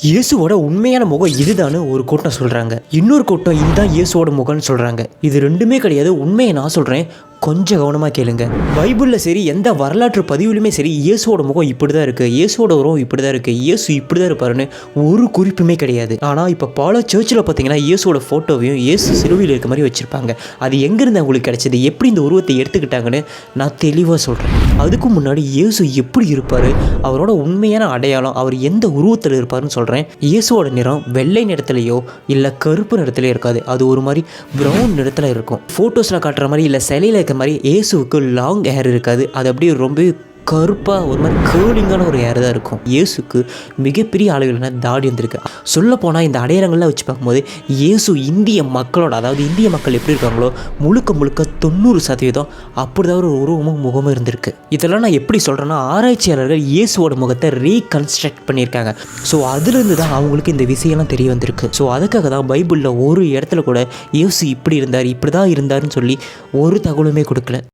இயேசுவோட உண்மையான முகம் இதுதான்னு ஒரு கூட்டம் சொல்கிறாங்க. இன்னொரு கூட்டம் இதுதான் இயேசுவோட முகம்னு சொல்கிறாங்க. இது ரெண்டுமே கிடையாது. உண்மையை நான் சொல்கிறேன், கொஞ்சம் கவனமாக கேளுங்க. பைபிளில் சரி, எந்த வரலாற்று பதிவுலையுமே சரி, இயேசுவோட முகம் இப்படி தான் இருக்குது, இயேசுவோட உருவம் இப்படி தான் இருக்குது, இயேசு இப்படி தான் இருப்பாருன்னு ஒரு குறிப்புமே கிடையாது. ஆனால் இப்போ பல சர்ச்சில் பார்த்தீங்கன்னா இயேசுவோட ஃபோட்டோவையும் இயேசு சிலுவையில் இருக்க மாதிரி வச்சுருப்பாங்க. அது எங்கேருந்து அவங்களுக்கு கிடைச்சது, எப்படி இந்த உருவத்தை எடுத்துக்கிட்டாங்கன்னு நான் தெளிவாக சொல்கிறேன். அதுக்கு முன்னாடி இயேசு எப்படி இருப்பார், அவரோட உண்மையான அடையாளம், அவர் எந்த உருவத்தில் இருப்பாருன்னு சொல்கிறேன். இயேசுவோட நிறம் வெள்ளை நிறத்துலையோ இல்லை கருப்பு நிறத்துலையோ இருக்காது. அது ஒரு மாதிரி ப்ரௌன் நிறத்தில் இருக்கும். ஃபோட்டோஸில் காட்டுற மாதிரி இல்லை சிலையில் மாதிரி இயேசுவுக்கு லாங் ஹேர் இருக்காது. அது அப்படியே ரொம்ப கருப்பாக ஒரு மாதிரி கேர்லிங்கான ஒரு ஹேர் தான் இருக்கும். இயேசுக்கு மிகப்பெரிய அளவிலான தாடி வந்திருக்கு. சொல்லப்போனால் இந்த அடையாளங்கள்லாம் வச்சு பார்க்கும்போது இயேசு இந்திய மக்களோட, அதாவது இந்திய மக்கள் எப்படி இருக்காங்களோ முழுக்க 90% அப்படி தான் ஒரு உருவமும் முகமும் இருந்திருக்கு. இதெல்லாம் நான் எப்படி சொல்கிறேன்னா, ஆராய்ச்சியாளர்கள் இயேசுவோட முகத்தை ரீகன்ஸ்ட்ரக்ட் பண்ணியிருக்காங்க. ஸோ அதுலேருந்து தான் அவங்களுக்கு இந்த விஷயம்லாம் தெரிய வந்திருக்கு. ஸோ அதுக்காக தான் பைபிளில் ஒரு இடத்துல கூட இயேசு இப்படி இருந்தார், இப்படி தான் இருந்தார்னு சொல்லி ஒரு தகவலுமே கொடுக்கல.